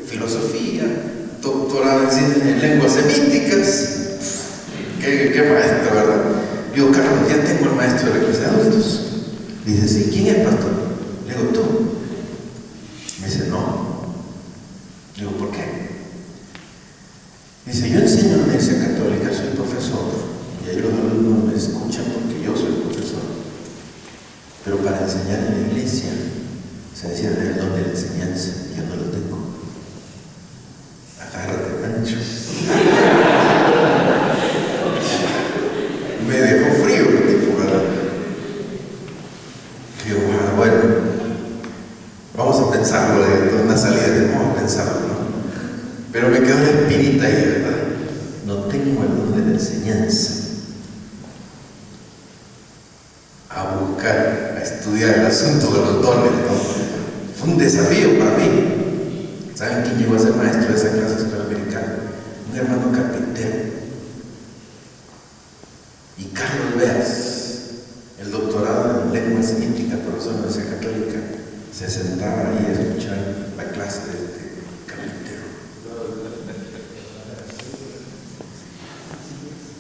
filosofía, doctorado en lenguas semíticas. Qué maestro, ¿verdad? Digo, Carlos, ya tengo el maestro de clase de adultos. Dice, sí, ¿quién es, pastor? Le digo, ¿tú? Me dice, no. Digo, ¿por qué? Dice, yo enseño en la Iglesia Católica, soy profesor, y ahí los alumnos me escuchan porque yo soy profesor. Pero para enseñar en la iglesia, se decía el don de la enseñanza, yo no lo tengo. Agárrate, Pancho. Me dejó frío el tipo, ¿verdad? Digo, bueno, vamos a pensarlo, de una salida, vamos a pensarlo, ¿no? Pero me quedó la espinita ahí, ¿verdad? No tengo el don de la enseñanza. A buscar, a estudiar el asunto de los dones, ¿no? Fue un desafío para mí. ¿Saben quién llegó a ser maestro de esa clase de escuela americana? Un hermano carpintero. Y Carlos Beas, el doctorado en lengua semítica, profesor de la Universidad Católica, se sentaba ahí a escuchar la clase de este carpintero.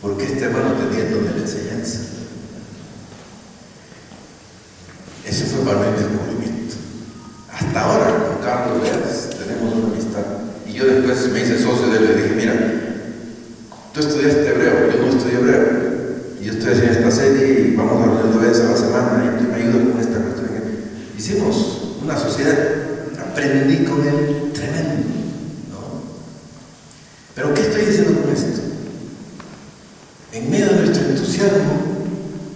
Porque este hermano tenía el don de la enseñanza. Ese fue para mí el descubrimiento. Hasta ahora, con Carlos Beas, tenemos una amistad. Y yo después me hice socio de él y le dije, mira, tú estudiaste hebreo, yo no estudié hebreo. Y yo estoy haciendo esta serie y vamos a reunir 2 veces a la semana y tú me ayudas con esta cuestión. Hicimos una sociedad, aprendí con él tremendo, ¿no? Pero ¿qué estoy diciendo con esto? En medio de nuestro entusiasmo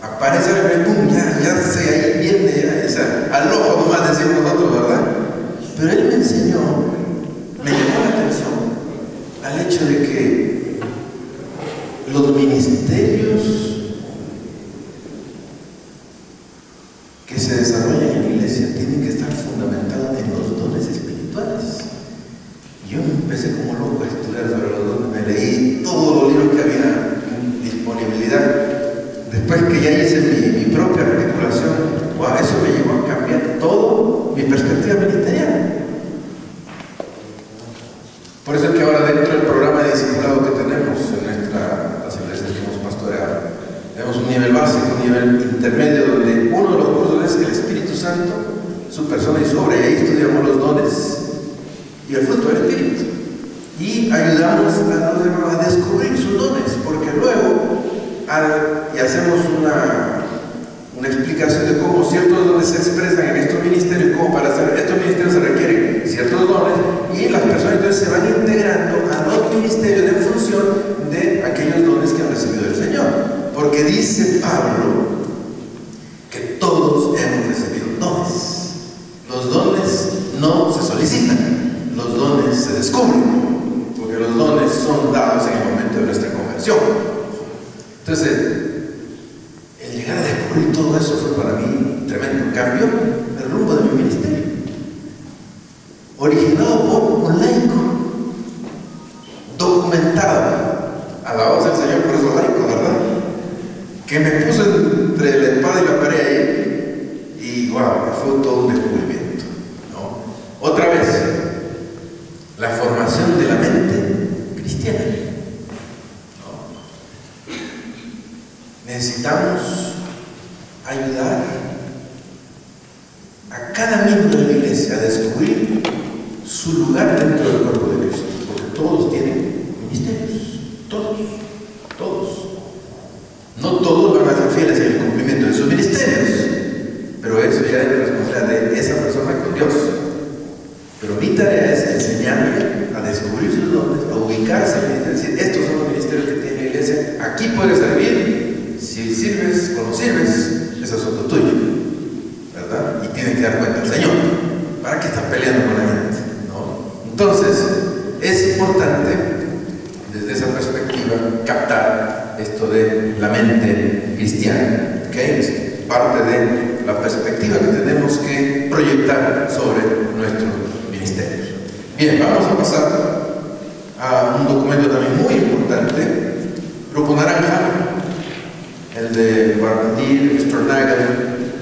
aparece el boom, ya sé, ahí viene, o sea, al ojo nomás decimos nosotros, ¿verdad? Pero él me enseñó, me llamó la atención al hecho de que los ministerios que se desarrollan en la iglesia tienen que estar fundamentados en los dones espirituales. Yo empecé como loco a estudiar sobre los dones, me leí todos los libros que había en disponibilidad. Después que ya hice mi propia articulación, wow, eso me llevó a cambiar todo mi perspectiva ministerial. Por eso es que ahora dentro del programa de discipulado que tenemos en las iglesias que hemos pastoreado, tenemos un nivel básico, un nivel intermedio, donde uno de los cursos es el Espíritu Santo, su persona y su obra, y ahí estudiamos los dones y el fruto del Espíritu. Y ayudamos a los hermanos a descubrir sus dones, porque luego y hacemos una explicación de cómo ciertos dones se expresan en estos ministerios, cómo para hacer estos ministerios se requieren ciertos dones, y las personas entonces se van integrando a los ministerios en función de aquellos dones que han recibido del Señor. Porque dice Pablo que todos hemos recibido dones. Los dones no se solicitan, los dones se descubren, porque los dones son dados en el momento de nuestra conversión. Entonces, el llegar a descubrir todo eso fue para mí tremendo. Cambió el rumbo de mi ministerio. Originado por un laico, documentado. Alabados al Señor por esos laicos, ¿verdad? Que me puso entre la espada y la pared ahí, y wow, fue todo un descubrimiento, ¿no? Otra vez, la formación de la mente cristiana. Necesitamos ayudar a cada miembro de la iglesia a descubrir su lugar dentro del cuerpo de Cristo, porque todos tienen ministerios, todos. No todos van a ser fieles en el cumplimiento de sus ministerios, pero eso ya es la responsabilidad de esa persona con Dios. Pero mi tarea es enseñarle a descubrir sus dones, a ubicarse en el ministerio, decir, estos son los ministerios que tiene la iglesia, aquí puedes servir. Si sirves o no sirves, es asunto tuyo, ¿verdad? Y tienes que dar cuenta al Señor. ¿Para qué estás peleando con la gente? ¿No? Entonces, es importante, desde esa perspectiva, captar esto de la mente cristiana, ¿ok? Es parte de la perspectiva que tenemos que proyectar sobre nuestros ministerios. Bien, vamos a pasar a un documento también muy importante, Grupo Naranja, el de Barnett Sternagel,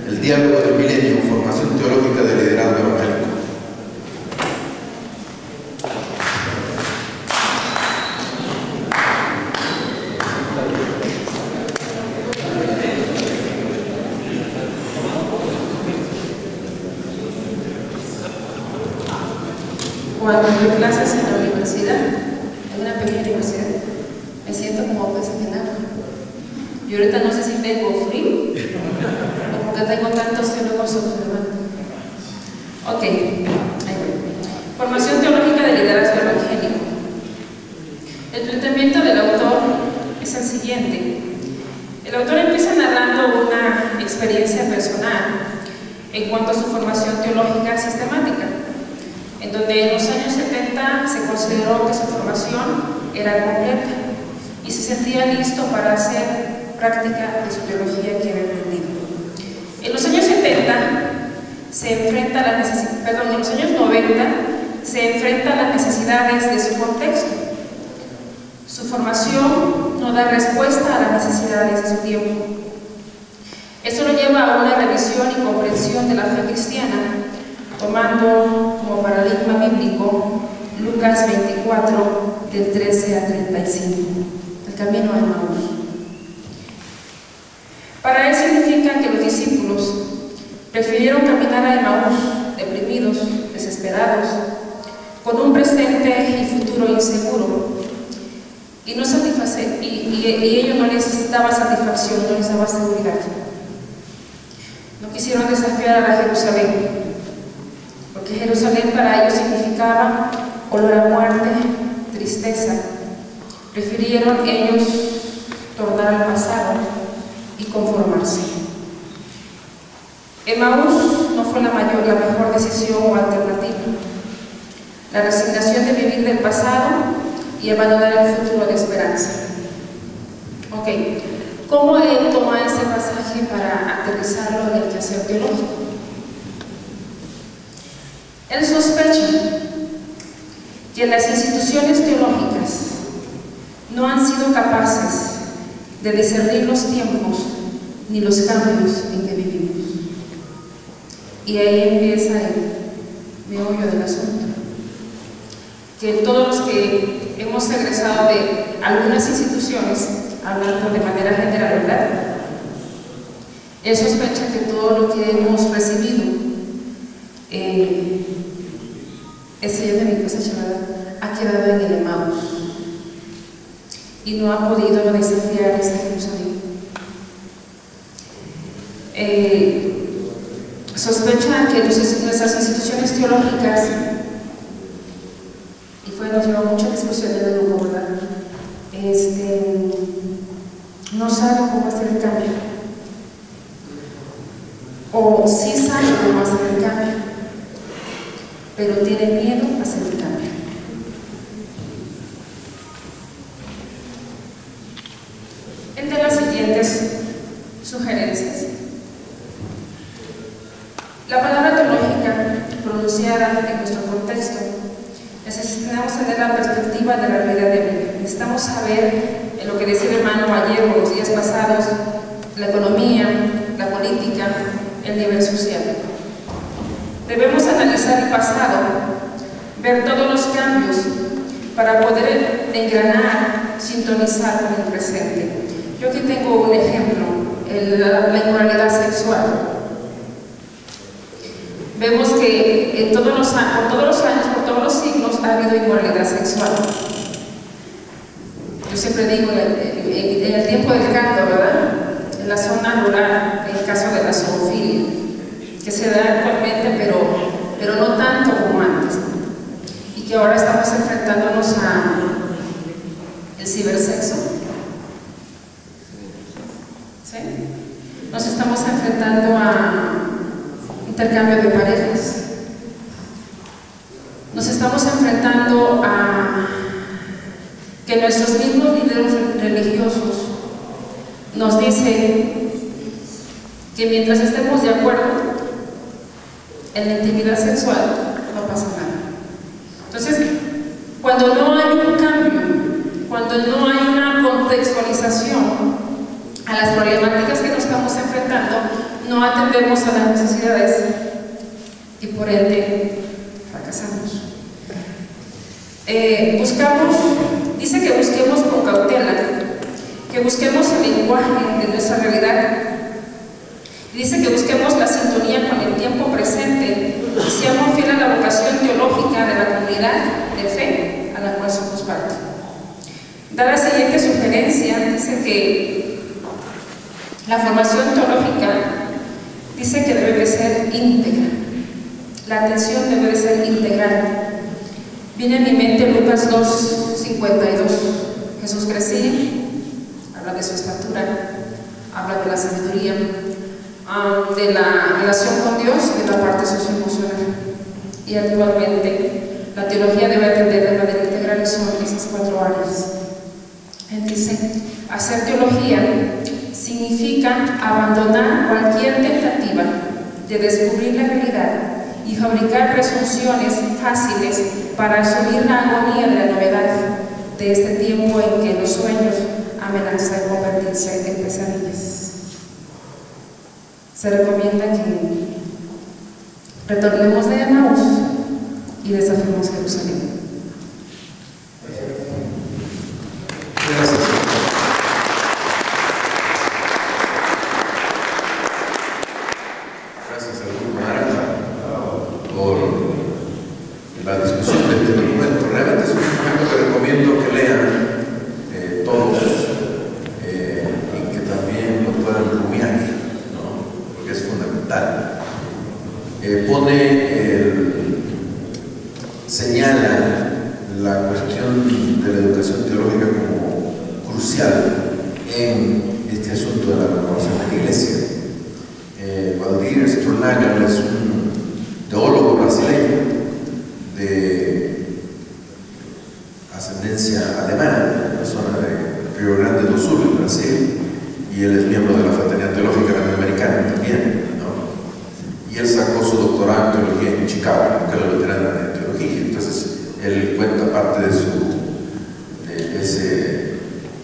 el diálogo del milenio, formación teológica de liderazgo evangélico. Cuando doy clases en la universidad, en una pequeña universidad, me siento como pez en el agua. Y ahorita no sé si tengo frío o porque tengo tantos teólogos observando. Ok, ahí voy. Formación teológica de liderazgo evangélico. El planteamiento del autor es el siguiente. El autor empieza narrando una experiencia personal en cuanto a su formación teológica sistemática, en donde en los años 70 se consideró que su formación era completa y se sentía listo para hacer práctica de su teología que había aprendido. En los años 70 se enfrenta a las en los años 90 se enfrenta a las necesidades de su contexto. Su formación no da respuesta a las necesidades de su tiempo. Esto lo lleva a una revisión y comprensión de la fe cristiana, tomando como paradigma bíblico Lucas 24, del 13 al 35, el camino a Emaús. Para él significa que los discípulos prefirieron caminar a Emaús deprimidos, desesperados, con un presente y futuro inseguro, y ello no les daba satisfacción, no les daba seguridad. No quisieron desafiar a la Jerusalén, porque Jerusalén para ellos significaba olor a muerte, tristeza. Prefirieron ellos tornar al pasado y conformarse. Emaús no fue la mejor decisión o alternativa. La resignación de vivir del pasado y abandonar el futuro de esperanza. Ok, ¿cómo él toma ese pasaje para aterrizarlo en el quehacer teológico? Él sospecha que las instituciones teológicas no han sido capaces de discernir los tiempos ni los cambios en que vivimos. Y ahí empieza el meollo del asunto. Que todos los que hemos egresado de algunas instituciones, hablando de manera general, ¿verdad? Él sospecha que todo lo que hemos recibido, ese de mi cosecha, ha quedado en el Emaús y no ha podido desafiar esta Jerusalén. Sospecha que nuestras instituciones teológicas, y nos lleva mucha discusión en el grupo, ¿verdad? No saben cómo hacer el cambio, o sí saben cómo hacer el cambio, pero tienen miedo a hacer el cambio. Él da las siguientes sugerencias. La palabra teológica pronunciada en nuestro contexto, necesitamos tener la perspectiva de la realidad de vida. Necesitamos saber, en lo que decía el hermano ayer o los días pasados, la economía, la política, el nivel social. Debemos analizar el pasado, ver todos los cambios para poder engranar, sintonizar con el presente. Yo aquí tengo un ejemplo, la inmoralidad sexual. Vemos que por todos los años, por todos los siglos, ha habido inmoralidad sexual. Yo siempre digo, en el tiempo del canto, ¿verdad? En la zona rural, en el caso de la zoofilia, que se da actualmente, pero no tanto como antes, ¿no? Y que ahora estamos enfrentándonos a el cibersexo. ¿Sí? Nos estamos enfrentando a intercambio de parejas. Nos estamos enfrentando a que nuestros mismos líderes religiosos nos dicen que mientras estemos de acuerdo en la intimidad sexual, no pasa nada. Entonces, cuando no hay un cambio, cuando no hay una contextualización a las problemáticas que nos estamos enfrentando, no atendemos a las necesidades y por ende fracasamos. Dice que busquemos con cautela, que busquemos el lenguaje de nuestra realidad. Dice que busquemos la sintonía con el tiempo presente y seamos fieles a la vocación teológica de la comunidad de fe a la cual somos parte. Da la siguiente sugerencia, dice que la formación teológica dice que debe de ser íntegra, la atención debe de ser integral. Viene a mi mente Lucas 2:52. Jesús crecía, habla de su estatura, habla de la sabiduría, de la relación con Dios y de la parte socioemocional. Y actualmente la teología debe atender de manera integral sobre esas 4 áreas. Él dice, hacer teología significa abandonar cualquier tentativa de descubrir la realidad y fabricar presunciones fáciles para asumir la agonía de la novedad de este tiempo en que los sueños amenazan convertirse en pesadillas. Se recomienda que retornemos de Emaús y desafiemos Jerusalén. Gracias. Gracias al Grupo Naranja por la discusión de este documento. Realmente es un documento que recomiendo que lean todos y que también lo puedan rumiar, ¿no? Porque es fundamental. Señala la cuestión de la educación teológica como crucial en este asunto de la renovación de la Iglesia. Valdir Sturlagan es un teólogo brasileño de ascendencia alemana, una persona de Río Grande do Sul, en Brasil, y él es miembro de la Fraternidad Teológica Latinoamericana también, ¿no? Y él sacó su doctorado en teología en Chicago, en la Escuela Luterana de Teología. Entonces, él cuenta parte de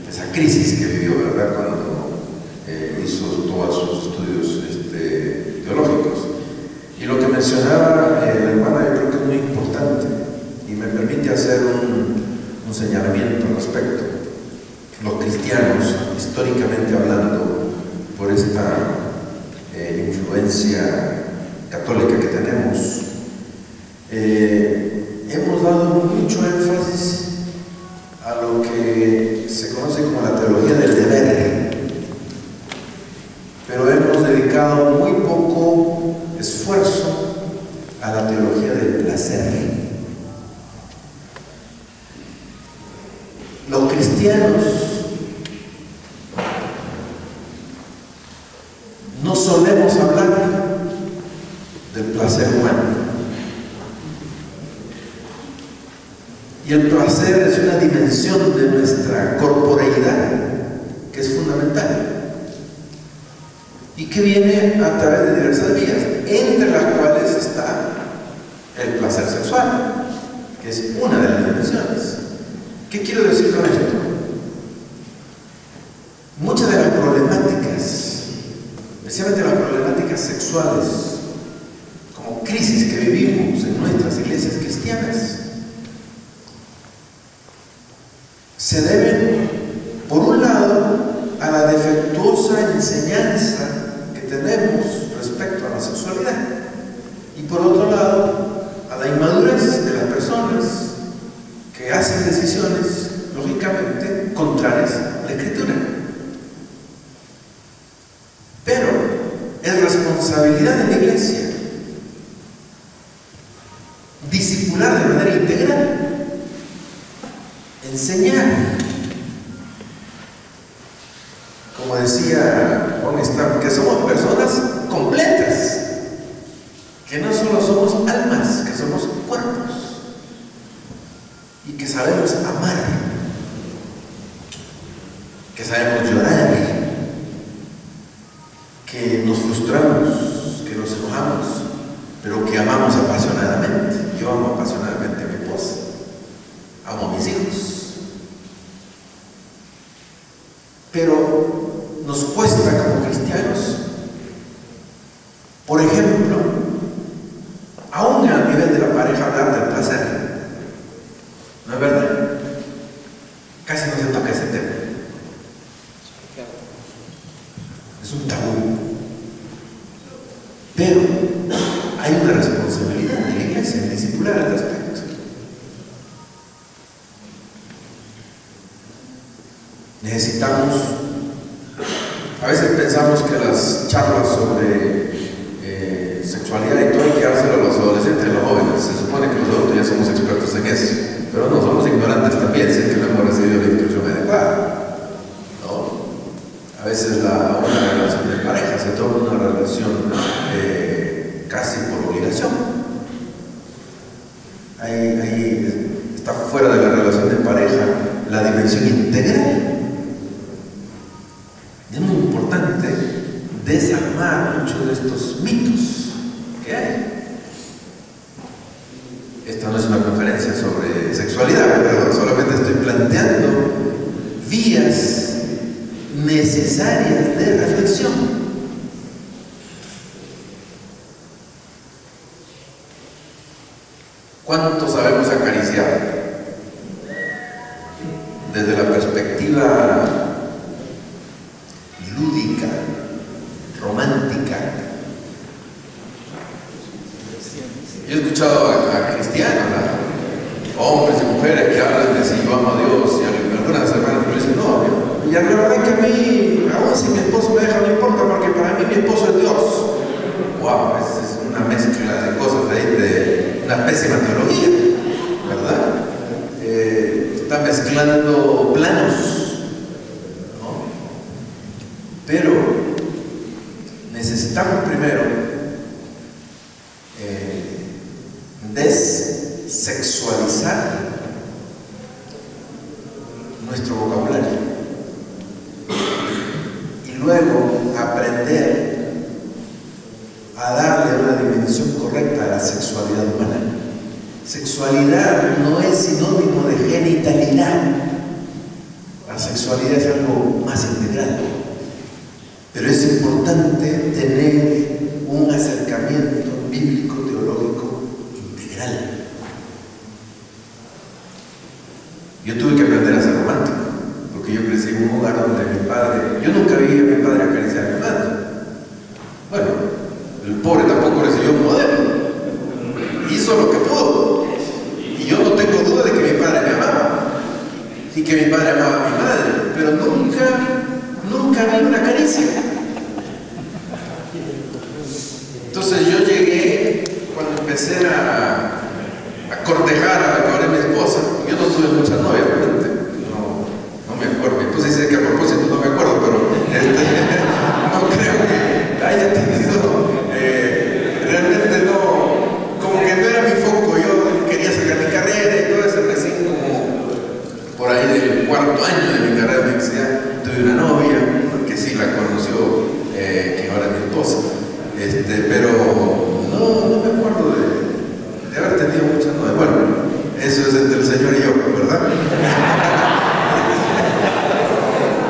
esa crisis que vivió, ¿verdad?, cuando hizo todos sus estudios teológicos. Y lo que mencionaba la hermana, yo creo que es muy importante y me permite hacer un señalamiento al respecto. Los cristianos, históricamente hablando, por esta influencia católica que tenemos, hemos dado mucho énfasis a lo que se conoce como la teología del deber, pero hemos dedicado muy poco esfuerzo a la teología del placer. Los cristianos no solemos hablar del placer humano. Y el placer es una dimensión de nuestra corporeidad que es fundamental y que viene a través de diversas vías, entre las cuales está el placer sexual, que es una de las dimensiones. ¿Qué quiero decir con esto? Muchas de las problemáticas, especialmente las problemáticas sexuales, como crisis que vivimos en nuestras iglesias cristianas, se deben, por un lado, a la defectuosa enseñanza que tenemos respecto a la sexualidad y, por otro lado, a la inmadurez de las personas que hacen decisiones, lógicamente, contrarias a la Escritura. Pero es responsabilidad de la Iglesia discipular de manera integral, enseñar, como decía Juan Stam, que somos personas completas, que no solo somos almas, que somos cuerpos y que sabemos amar, que sabemos llorar, que nos frustramos, que nos enojamos, pero que amamos apasionadamente. Yo amo apasionadamente a mi esposa, amo a mis hijos. Pero nos cuesta como cristianos, por ejemplo, aún a nivel de la pareja, hablar del placer. ¿No es verdad? Casi no se toca ese tema. Es un tabú. Pero hay una responsabilidad de la iglesia en discipular al respecto. Necesitamos, a veces pensamos que las charlas sobre sexualidad y todo hay que dárselo a los adolescentes y a los jóvenes. Se supone que los adultos ya somos expertos en eso, pero no, somos ignorantes también, si es que no hemos recibido la instrucción adecuada. ¿No? A veces una relación de pareja se torna una relación casi por obligación. Ahí está fuera de la relación de pareja la dimensión integral. Es muy importante desarmar muchos de estos mitos que hay. Esta no es una conferencia sobre sexualidad, pero solamente estoy planteando vías necesarias de reflexión. ¿Cuánto sabemos acariciar? Desde la perspectiva lúdica, romántica. Yo he escuchado a cristianos, hombres y mujeres que hablan de si yo amo a Dios, y algunas hermanas me dicen, no, y la verdad que a mí, aún si mi esposo me deja, no importa, porque para mí mi esposo es Dios. Wow, es una mezcla de cosas ahí, de una pésima teología, ¿verdad? Está mezclando planos, ¿no? Pero necesitamos primero desexualizar nuestro vocabulario y luego aprender a darle una dimensión correcta a la sexualidad humana. Sexualidad no es sinónimo de genitalidad. La sexualidad es algo más integral. Pero es importante tener un acercamiento bíblico, teológico, integral. Yo tuve que aprender a ser romántico, porque yo crecí en un hogar donde mi padre, yo nunca vi a mi padre acariciar a mi madre. Bueno, el pobre tampoco recibió un modelo. Hizo lo que pudo. Y yo no tengo duda de que mi padre me amaba. Y que mi padre amaba a mi madre. Pero nunca vi una caricia. Entonces yo llegué, cuando empecé a cortejar a la que ahora es mi esposa. Yo no tuve muchas novias, realmente. No me acuerdo. Entonces dice que a propósito no me acuerdo, pero no creo que haya tenido. Realmente no, como que no era mi foco. Yo quería sacar mi carrera y todo eso. Recién como por ahí del cuarto año de mi carrera de universidad tuve una novia, que sí la conoció, que ahora es mi esposa. Pero no me acuerdo de haber tenido muchas novias. Bueno, eso es entre el Señor y yo, ¿verdad?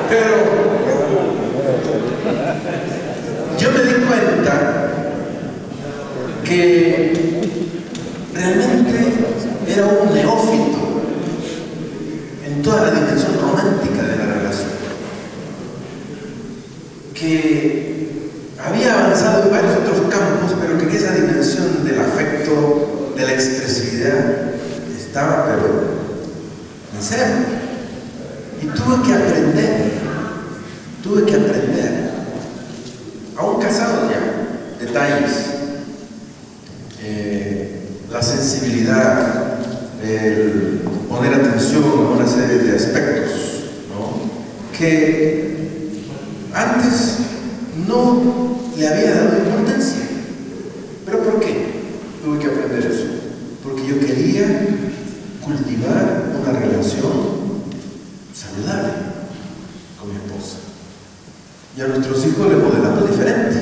Pero yo me di cuenta que realmente era un neófito en toda la dimensión romántica de la relación, que había avanzado en varios otros campos, pero que esa dimensión del afecto, de la expresividad, estaba pero en cero. Y tuve que aprender, aún casado ya, detalles, la sensibilidad, el poner atención a una serie de aspectos, ¿no?, que antes no le había dado importancia. ¿Pero por qué tuve que aprender eso? Porque yo quería cultivar una relación saludable con mi esposa. Y a nuestros hijos les modelamos diferente.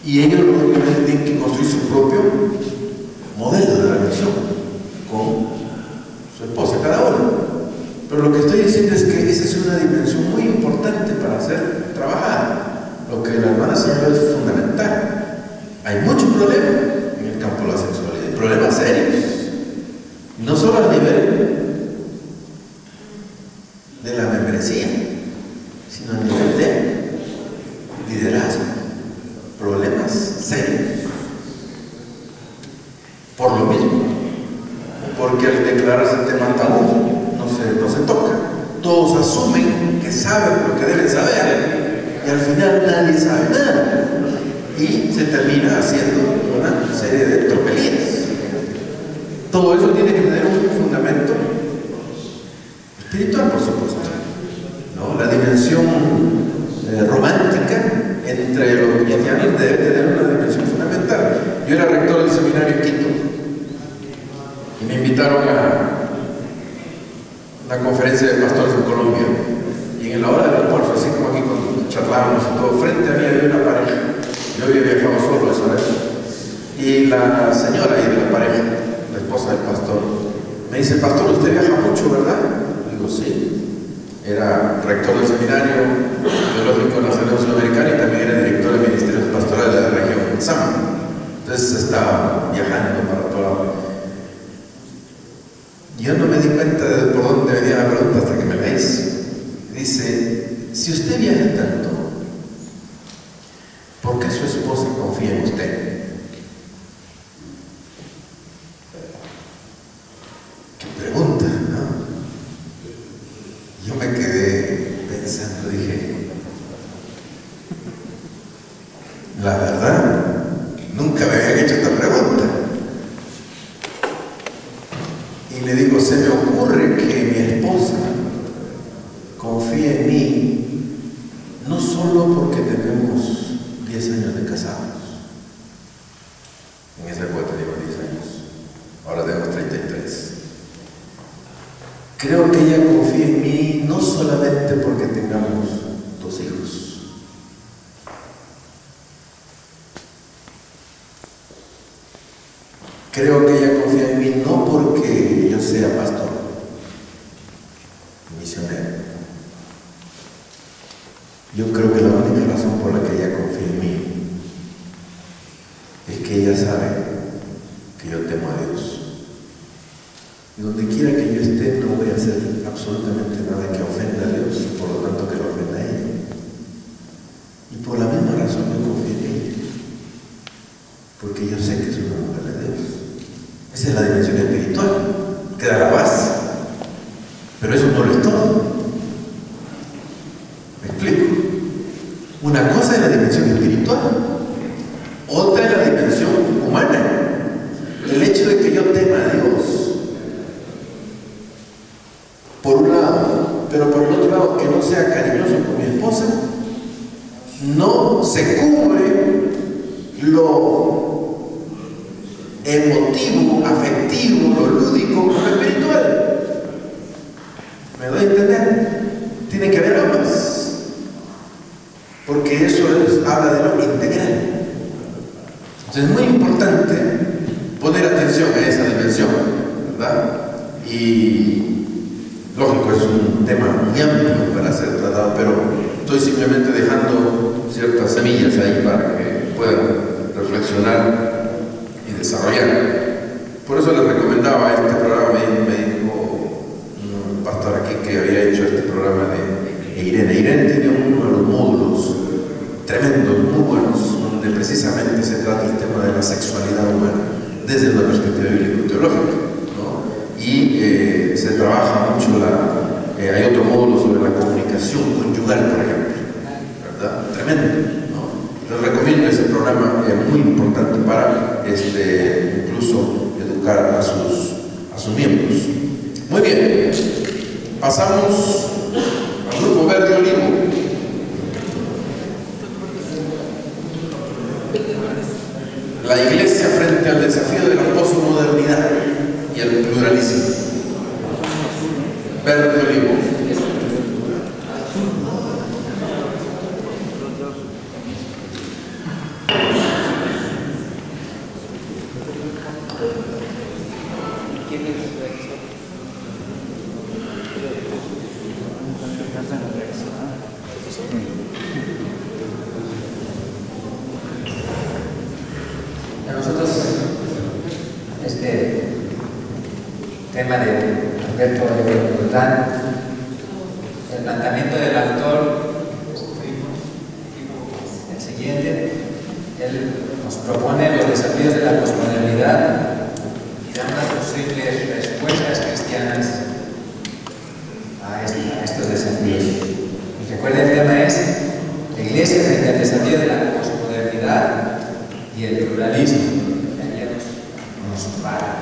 Y ellos obviamente tienen que construir su propio modelo de relación con su esposa, cada uno. Pero lo que estoy diciendo es que esa es una dimensión muy importante para ser trabajada. Lo que la hermana señaló es fundamental. Hay muchos problemas en el campo de la sexualidad, problemas serios. No solo solo a nivel de la membresía, sino a nivel de liderazgo, problemas serios. Por lo mismo, porque al declararse tema tabú no se toca. Todos asumen que saben lo que deben saber y al final nadie sabe nada y se termina haciendo una serie de tropelías. Todo eso tiene que tener un fundamento espiritual, por supuesto, ¿no? La dimensión romántica entre los cristianos debe tener una dimensión fundamental. Yo era rector del seminario en Quito y me invitaron a una conferencia de pastores en Colombia, y en la hora del almuerzo, así como aquí cuando charlábamos y todo, frente a mí había una pareja. Yo había viajado solo esa vez, y la señora ahí de la pareja, la esposa del pastor, me dice: pastor, usted viaja mucho, ¿verdad? Digo, sí. Era rector del seminario teológico nacional sudamericano y también era director de ministerios pastorales de la región Sama. Entonces estaba viajando para todo lado. Yo no me di cuenta de por dónde venía la pregunta hasta que me la hizo. Dice: si usted viaja tanto, ¿por qué su esposa confía en usted? ¿Qué pregunta, no? Yo me quedé pensando, dije, la verdad, nunca me habían hecho esta pregunta. Y le digo: se me ocurre que mi esposa confía en mí no solo porque tenemos 10 años de casados. En esa época teníamos 10 años, ahora tenemos 33. Creo que ella confía en mí no solamente porque tengamos 2 hijos. Creo que ella confía en mí no porque yo sea pastor, misionero. Yo creo que la única razón por la que ella confía en mí es que ella sabe que yo temo a Dios. Y donde quiera que yo esté, no voy a hacer absolutamente nada que ofenda a Dios, y por lo tanto que lo ofenda a ella. Y por la misma razón yo confío en ella, porque yo sé que es una mujer de Dios. Esa es la dimensión espiritual, que da la base. Pero eso no lo es todo. ¿Me explico? Una cosa es la dimensión espiritual, otra es la dimensión humana. El hecho de que yo tema a Dios, por un lado, pero por el otro lado que no sea cariñoso con mi esposa, no se cubre lo emotivo, afectivo, lo lúdico con lo espiritual. ¿Me doy a entender? Tiene que haber ambas, porque eso habla de lo integral. Entonces es muy importante poner atención a esa dimensión, ¿verdad? Y lógico, es un tema muy amplio para ser tratado, pero estoy simplemente dejando ciertas semillas ahí para que puedan reflexionar y desarrollar. Por eso les recomendaba este programa. Me dijo un pastor aquí que había hecho este programa de Irene. Irene tiene uno de los módulos tremendos, muy buenos, donde precisamente se trata el tema de la sexualidad humana desde una perspectiva bíblico-teológica, ¿no? Y se trabaja mucho hay otro módulo sobre la comunicación conyugal, por ejemplo, ¿verdad? Tremendo, ¿no? Les recomiendo ese programa, muy importante para incluso educar a sus miembros. Muy bien, pasamos al grupo Verde Olivo. La iglesia frente al desafío de la posmodernidad y el pluralismo. Verde Olivo. Nosotros tema de Alberto Roldán. El planteamiento del autor es el siguiente. Él nos propone los desafíos de la posmodernidad y da unas posibles respuestas cristianas a estos desafíos. Y recuerda, el tema es la Iglesia frente al desafío de la posmodernidad y el pluralismo. Nos para.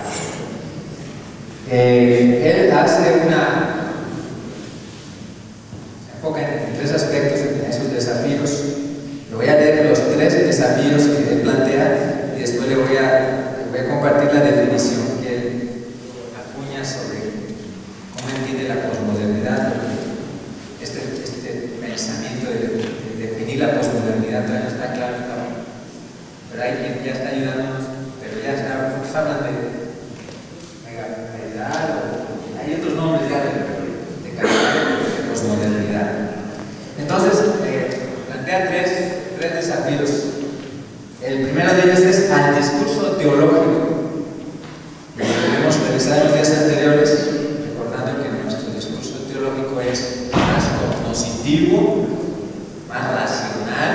Él hace se enfoca en tres aspectos de esos desafíos. Le voy a leer los tres desafíos que él plantea y después le voy a compartir la definición que él acuña sobre cómo entiende la posmodernidad. Este pensamiento de definir la posmodernidad todavía no está claro, pero hay quien ya está ayudándonos, pero ya está hablando de realidad, hay otros nombres ya de posmodernidad. Entonces, plantea tres desafíos. El primero de ellos es al discurso teológico. Hemos revisado en los días anteriores, recordando que nuestro discurso teológico es más cognoscitivo, más racional,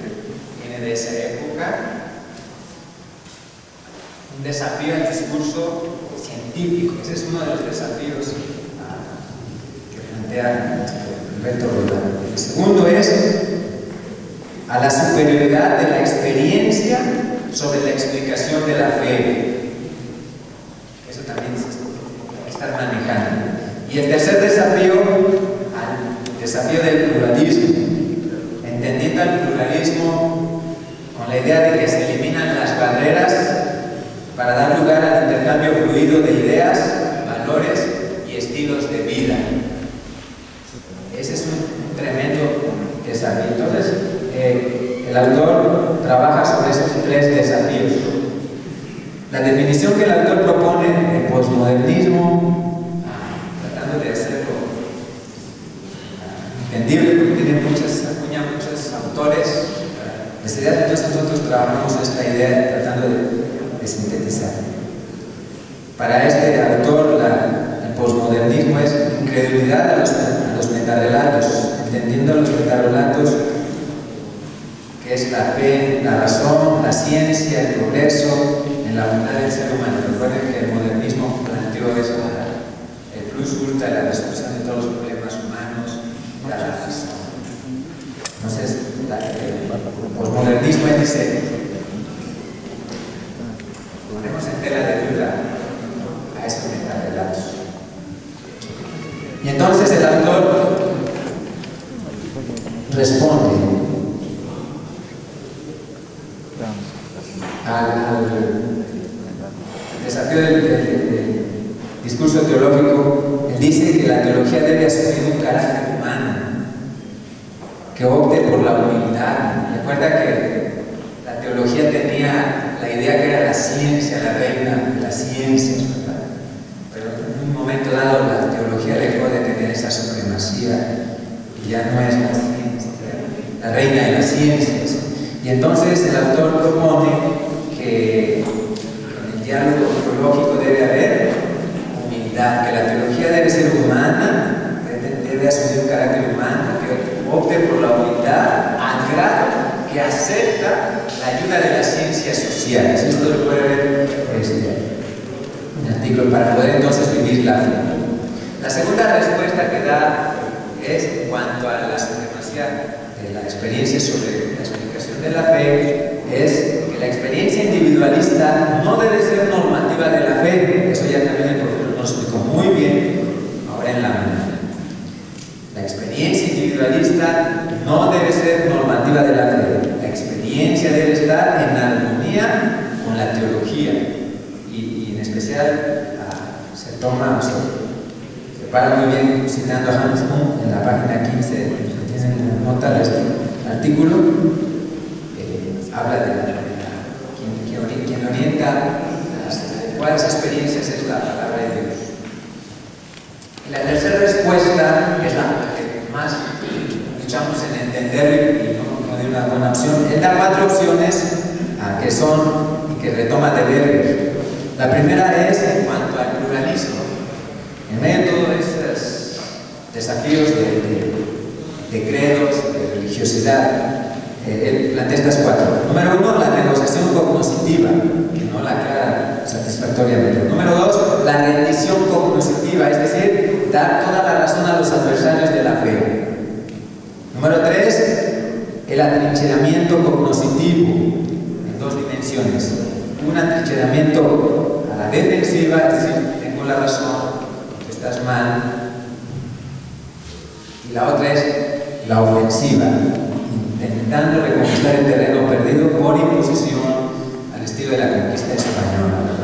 que viene de esa época. Un desafío al discurso científico. Ese es uno de los desafíos que plantea Alberto Roldán. El segundo es a la superioridad de la experiencia sobre la explicación de la fe. Eso también se está manejando. Y el tercer desafío, al desafío del pluralismo, entendiendo el pluralismo con la idea de que se eliminan las barreras para dar lugar al intercambio fluido de ideas, valores y estilos de vida. Ese es un tremendo desafío. Entonces, el autor trabaja sobre esos tres desafíos. La definición que el autor propone de posmodernismo, tratando de hacerlo entendible, porque tiene acuña muchos autores, entonces nosotros trabajamos esta idea tratando de sintetizar. Para este autor, el posmodernismo es incredulidad a los metarrelatos, entendiendo los metarrelatos que es la fe, la razón, la ciencia, el progreso en la bondad del ser humano. Recuerden que el modernismo planteó eso, el plus ultra, la resolución de todos los problemas humanos, la razón. Entonces, el posmodernismo dice, ponemos en tela de duda a esos metarrelatos. Y entonces el autor responde al desafío del discurso teológico. Él dice que la teología debe asumir un carácter humano, que opte por la humildad. Recuerda que la teología tenía la idea que era la ciencia, la reina de las ciencias, ¿verdad? Pero en un momento dado la teología dejó de tener esa supremacía y ya no es la reina de las ciencias. Y entonces el autor propone que en el diálogo teológico debe haber humildad, que la teología debe ser humana, debe asumir un carácter humano, que opte por la humildad al grado que acepta la ayuda de las ciencias sociales. Esto lo puede ver un artículo para poder entonces vivir la fe. La segunda respuesta que da es en cuanto a la supremacía de la experiencia sobre la explicación de la fe, es que la experiencia individualista no debe ser normativa de la fe. Eso ya también el profesor nos explicó muy bien ahora en la mañana. La experiencia individualista no debe ser normativa de la fe. La experiencia debe estar en armonía con la teología y en especial se para muy bien citando a Hans Kuhn en la página 15, tienen nota de este artículo, habla de quien orienta las adecuadas experiencias es la palabra de Dios. Y la tercera respuesta es la que más luchamos en entender y no de una buena opción. Él da 4 opciones que retoma de Berger. La primera es en cuanto al pluralismo. desafíos de credos, de religiosidad. Él plantea estas 4. Número 1, la negociación cognoscitiva, que no la aclara satisfactoriamente. Número 2, la rendición cognoscitiva, es decir, dar toda la razón a los adversarios de la fe. Número 3, el atrincheramiento cognoscitivo, en 2 dimensiones. Un atrincheramiento a la defensiva, es decir, tengo la razón, estás mal. Y la otra es la ofensiva, intentando reconquistar el terreno perdido por imposición al estilo de la conquista española.